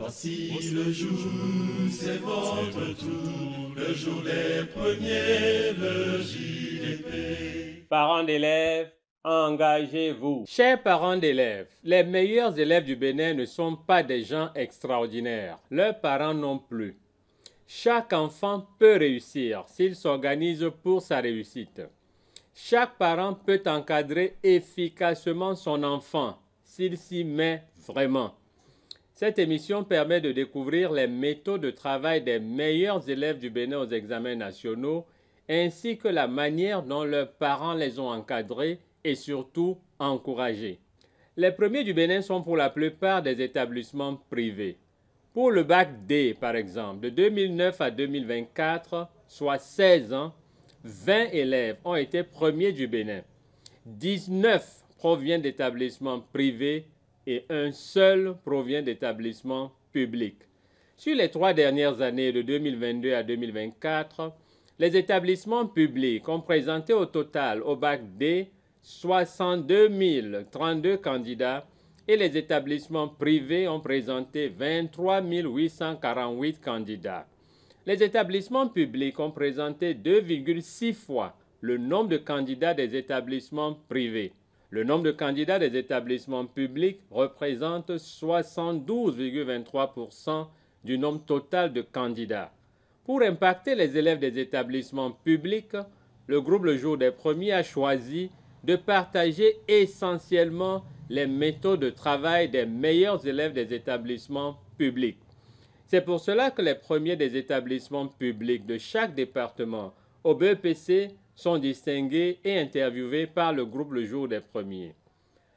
Voici le jour, c'est votre tour, le jour des premiers, le JDP. Parents d'élèves, engagez-vous. Chers parents d'élèves, les meilleurs élèves du Bénin ne sont pas des gens extraordinaires. Leurs parents non plus. Chaque enfant peut réussir s'il s'organise pour sa réussite. Chaque parent peut encadrer efficacement son enfant s'il s'y met vraiment. Cette émission permet de découvrir les méthodes de travail des meilleurs élèves du Bénin aux examens nationaux, ainsi que la manière dont leurs parents les ont encadrés et surtout encouragés. Les premiers du Bénin sont pour la plupart des établissements privés. Pour le bac D, par exemple, de 2009 à 2024, soit 16 ans, 20 élèves ont été premiers du Bénin. 19 proviennent d'établissements privés et un seul provient d'établissements publics. Sur les 3 dernières années de 2022 à 2024, les établissements publics ont présenté au total au bac D 62 032 candidats et les établissements privés ont présenté 23 848 candidats. Les établissements publics ont présenté 2,6 fois le nombre de candidats des établissements privés. Le nombre de candidats des établissements publics représente 72,23% du nombre total de candidats. Pour impacter les élèves des établissements publics, le groupe Le Jour des Premiers a choisi de partager essentiellement les méthodes de travail des meilleurs élèves des établissements publics. C'est pour cela que les premiers des établissements publics de chaque département au BEPC sont distingués et interviewés par le groupe Le Jour des Premiers.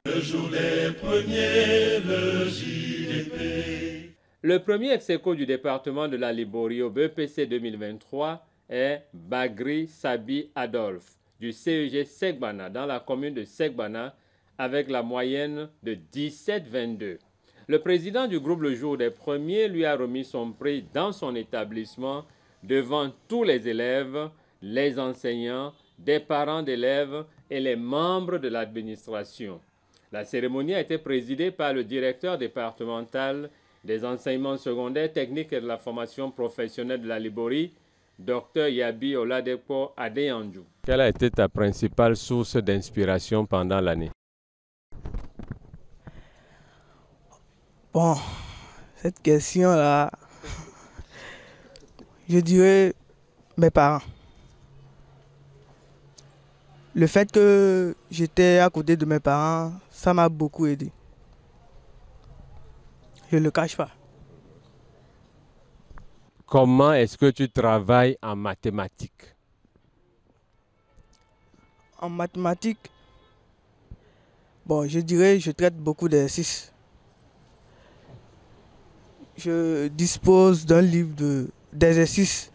Le jour des premiers, le JDP. Le premier ex-aequo du département de la Liborie au BEPC 2023 est Bagri Sabi Adolphe du CEG Segbana dans la commune de Segbana avec la moyenne de 17,22. Le président du groupe Le Jour des Premiers lui a remis son prix dans son établissement devant tous les élèves, les enseignants, des parents d'élèves et les membres de l'administration. La cérémonie a été présidée par le directeur départemental des enseignements secondaires, techniques et de la formation professionnelle de la Liborie, Dr Yabi Oladepo Adeyanju. Quelle a été ta principale source d'inspiration pendant l'année? Bon, cette question-là, je dirais mes parents. Le fait que j'étais à côté de mes parents, ça m'a beaucoup aidé. Je ne le cache pas. Comment est-ce que tu travailles en mathématiques? En mathématiques, bon, je dirais je traite beaucoup d'exercices. Je dispose d'un livre d'exercices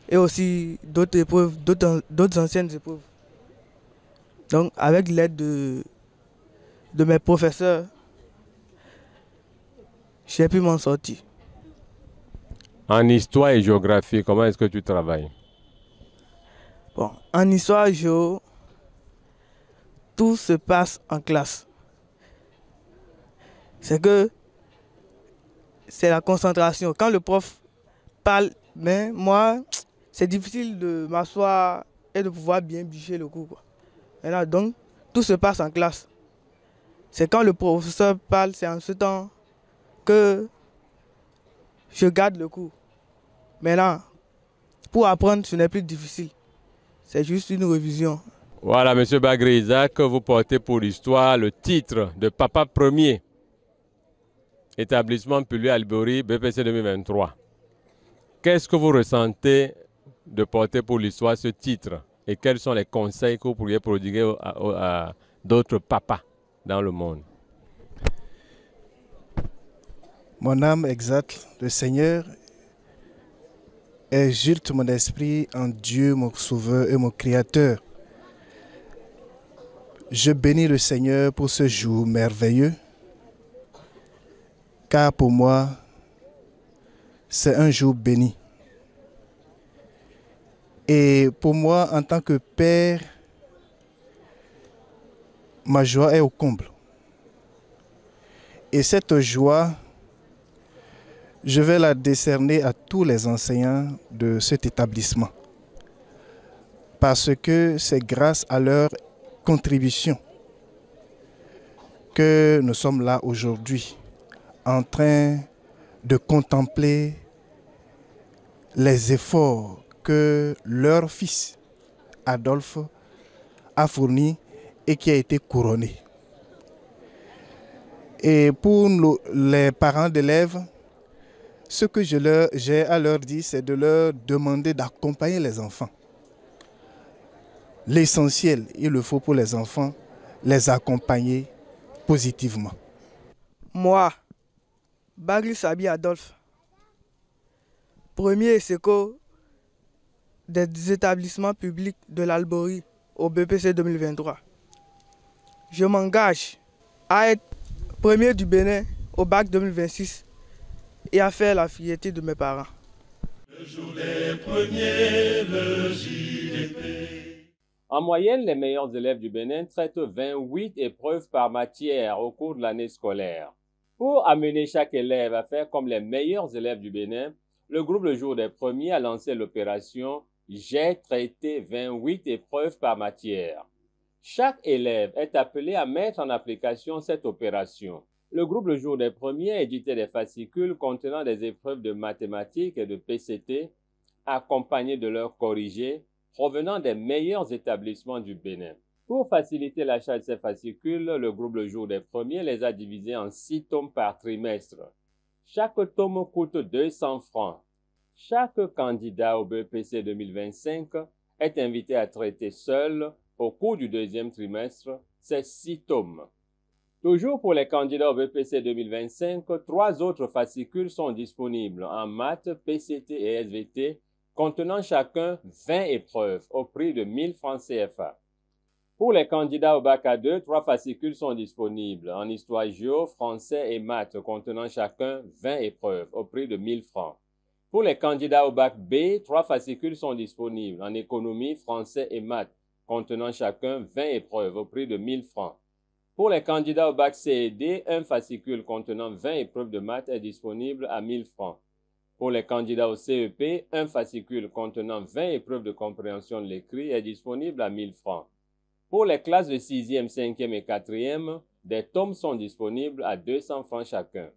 et aussi d'autres épreuves, d'autres anciennes épreuves. Donc, avec l'aide de mes professeurs, j'ai pu m'en sortir. En histoire et géographie, comment est-ce que tu travailles? Bon, en histoire et géo, tout se passe en classe. C'est la concentration. Quand le prof parle, mais moi, c'est difficile de m'asseoir et de pouvoir bien bûcher le cours, quoi. Maintenant, donc, tout se passe en classe. C'est quand le professeur parle, c'est en ce temps que je garde le cours. Maintenant, pour apprendre, ce n'est plus difficile. C'est juste une révision. Voilà, M. Bagri Isaac, vous portez pour l'histoire le titre de Papa Premier, établissement public à Liborie, BPC 2023. Qu'est-ce que vous ressentez de porter pour l'histoire ce titre? Et quels sont les conseils que vous pourriez prodiguer à d'autres papas dans le monde? Mon âme exalte le Seigneur et exulte mon esprit en Dieu, mon Sauveur et mon Créateur. Je bénis le Seigneur pour ce jour merveilleux, car pour moi, c'est un jour béni. Et pour moi, en tant que père, ma joie est au comble. Et cette joie Je vais la décerner à tous les enseignants de cet établissement parce que c'est grâce à leur contribution que nous sommes là aujourd'hui en train de contempler les efforts que leur fils Adolphe a fournis et qui a été couronné. Et pour les parents d'élèves, ce que j'ai à leur dire, c'est de leur demander d'accompagner les enfants. L'essentiel, il le faut pour les enfants, les accompagner positivement. Moi, Bagli Sabi Adolphe, premier SECO des établissements publics de l'Albouri au BPC 2023. Je m'engage à être premier du Bénin au bac 2026 et à faire la fierté de mes parents. Le jour des premiers, le JDP. En moyenne, les meilleurs élèves du Bénin traitent 28 épreuves par matière au cours de l'année scolaire. Pour amener chaque élève à faire comme les meilleurs élèves du Bénin, le groupe Le Jour des Premiers a lancé l'opération « J'ai traité 28 épreuves par matière ». Chaque élève est appelé à mettre en application cette opération. Le groupe Le Jour des Premiers a édité des fascicules contenant des épreuves de mathématiques et de PCT, accompagnées de leurs corrigés, provenant des meilleurs établissements du Bénin. Pour faciliter l'achat de ces fascicules, le groupe Le Jour des Premiers les a divisés en 6 tomes par trimestre. Chaque tome coûte 200 francs. Chaque candidat au BEPC 2025 est invité à traiter seul, au cours du deuxième trimestre, ces 6 tomes. Toujours pour les candidats au BEPC 2025, 3 autres fascicules sont disponibles en maths, PCT et SVT, contenant chacun 20 épreuves au prix de 1000 francs CFA. Pour les candidats au bac A2, 3 fascicules sont disponibles en histoire géo, français et maths, contenant chacun 20 épreuves au prix de 1000 francs. Pour les candidats au bac B, 3 fascicules sont disponibles en économie, français et maths, contenant chacun 20 épreuves au prix de 1000 francs. Pour les candidats au bac C et D, un fascicule contenant 20 épreuves de maths est disponible à 1000 francs. Pour les candidats au CEP, un fascicule contenant 20 épreuves de compréhension de l'écrit est disponible à 1000 francs. Pour les classes de 6e, 5e et 4e, des tomes sont disponibles à 200 francs chacun.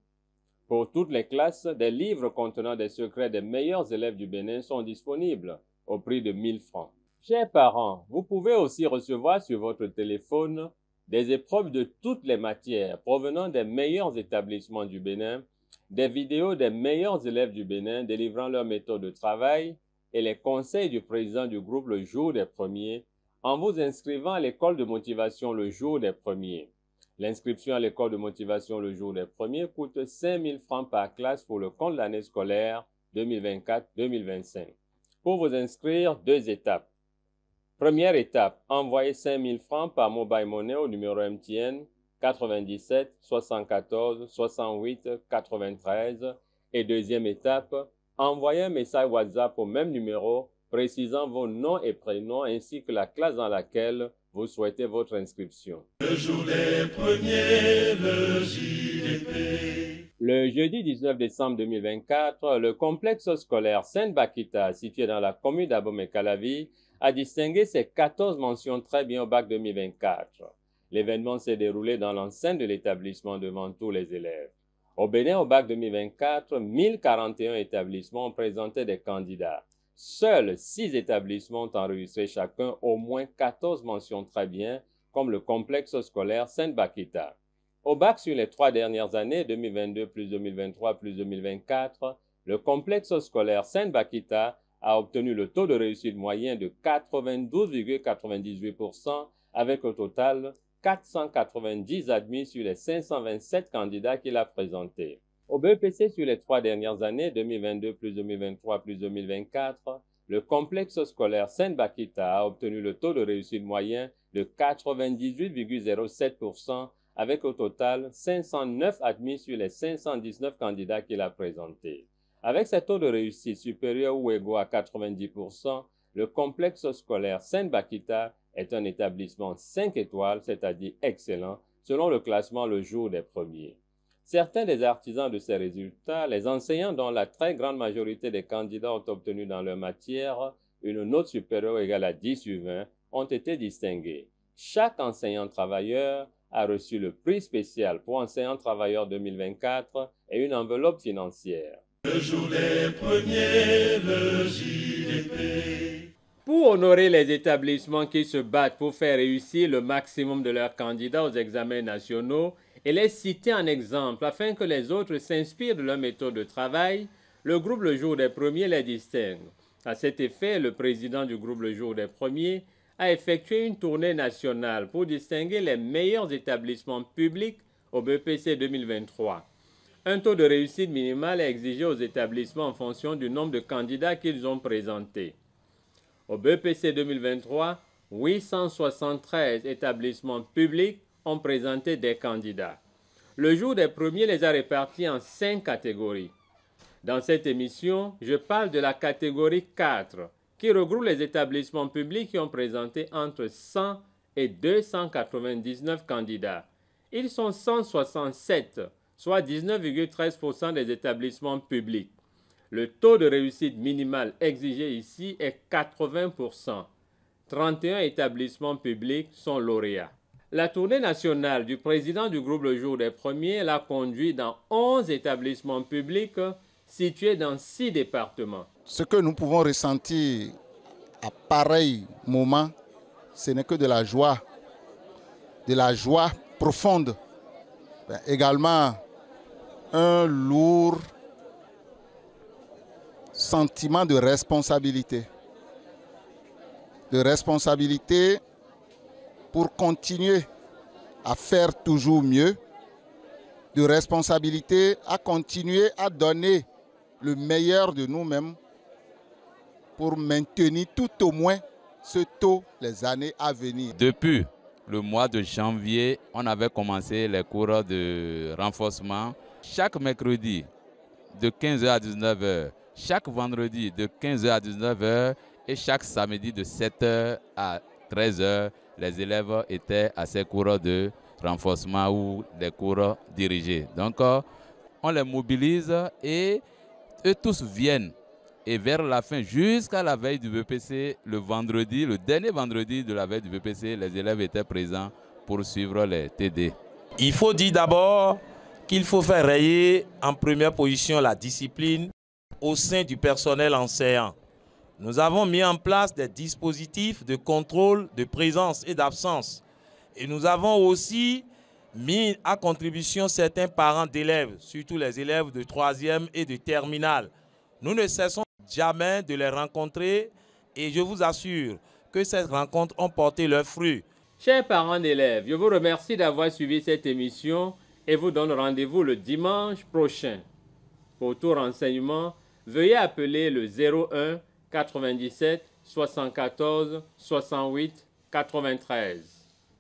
Pour toutes les classes, des livres contenant des secrets des meilleurs élèves du Bénin sont disponibles au prix de 1000 francs. Chers parents, vous pouvez aussi recevoir sur votre téléphone des épreuves de toutes les matières provenant des meilleurs établissements du Bénin, des vidéos des meilleurs élèves du Bénin délivrant leur méthode de travail et les conseils du président du groupe Le Jour des Premiers en vous inscrivant à l'école de motivation Le Jour des Premiers. L'inscription à l'école de motivation Le Jour des Premiers coûte 5 000 francs par classe pour le compte de l'année scolaire 2024-2025. Pour vous inscrire, 2 étapes. Première étape, envoyez 5 000 francs par Mobile Money au numéro MTN 97 74 68 93 et deuxième étape, envoyez un message WhatsApp au même numéro précisant vos noms et prénoms ainsi que la classe dans laquelle vous souhaitez votre inscription. Le jour des premiers, le JDP. Le jeudi 19 décembre 2024, le complexe scolaire Sainte-Bakita, situé dans la commune d'Abomey-Calavi, a distingué ses 14 mentions très bien au bac 2024. L'événement s'est déroulé dans l'enceinte de l'établissement devant tous les élèves. Au Bénin, au bac 2024, 1041 établissements ont présenté des candidats. Seuls 6 établissements ont enregistré chacun au moins 14 mentions très bien, comme le complexe scolaire Sainte-Bakita. Au bac sur les 3 dernières années, 2022 plus 2023 plus 2024, le complexe scolaire Sainte-Bakita a obtenu le taux de réussite moyen de 92,98% avec au total 490 admis sur les 527 candidats qu'il a présentés. Au BEPC sur les 3 dernières années, 2022 plus 2023 plus 2024, le complexe scolaire Sainte-Bakita a obtenu le taux de réussite moyen de 98,07% avec au total 509 admis sur les 519 candidats qu'il a présentés. Avec ces taux de réussite supérieurs ou égaux à 90%, le complexe scolaire Sainte-Bakita est un établissement 5 étoiles, c'est-à-dire excellent, selon le classement Le Jour des Premiers. Certains des artisans de ces résultats, les enseignants dont la très grande majorité des candidats ont obtenu dans leur matière une note supérieure ou égale à 10 sur 20, ont été distingués. Chaque enseignant travailleur a reçu le prix spécial pour enseignant travailleur 2024 et une enveloppe financière. Le jour des premiers, le JDP. Pour honorer les établissements qui se battent pour faire réussir le maximum de leurs candidats aux examens nationaux et les citer en exemple afin que les autres s'inspirent de leur méthode de travail, le groupe Le Jour des Premiers les distingue. À cet effet, le président du groupe Le Jour des Premiers a effectué une tournée nationale pour distinguer les meilleurs établissements publics au BEPC 2023. Un taux de réussite minimal est exigé aux établissements en fonction du nombre de candidats qu'ils ont présentés. Au BEPC 2023, 873 établissements publics ont présenté des candidats. Le Jour des Premiers les a répartis en 5 catégories. Dans cette émission, je parle de la catégorie 4, qui regroupe les établissements publics qui ont présenté entre 100 et 299 candidats. Ils sont 167, soit 19,13% des établissements publics. Le taux de réussite minimal exigé ici est 80%. 31 établissements publics sont lauréats. La tournée nationale du président du groupe Le Jour des Premiers l'a conduit dans 11 établissements publics situés dans 6 départements. Ce que nous pouvons ressentir à pareil moment, ce n'est que de la joie profonde. Également, un lourd sentiment de responsabilité. De responsabilité pour continuer à faire toujours mieux. De responsabilité à continuer à donner le meilleur de nous-mêmes pour maintenir tout au moins ce taux les années à venir. Depuis le mois de janvier, on avait commencé les cours de renforcement chaque mercredi de 15h à 19h, chaque vendredi de 15h à 19h et chaque samedi de 7h à 13h. Les élèves étaient à ces cours de renforcement ou des cours dirigés. Donc, on les mobilise et eux tous viennent. Et vers la fin, jusqu'à la veille du BEPC, le vendredi, le dernier vendredi de la veille du BEPC, les élèves étaient présents pour suivre les TD. Il faut dire d'abord qu'il faut faire rayer en première position la discipline au sein du personnel enseignant. Nous avons mis en place des dispositifs de contrôle de présence et d'absence. Et nous avons aussi mis à contribution certains parents d'élèves, surtout les élèves de 3e et de terminale. Nous ne cessons jamais de les rencontrer et je vous assure que ces rencontres ont porté leurs fruits. Chers parents d'élèves, je vous remercie d'avoir suivi cette émission et vous donne rendez-vous le dimanche prochain. Pour tout renseignement, veuillez appeler le 01 97 74 68 93.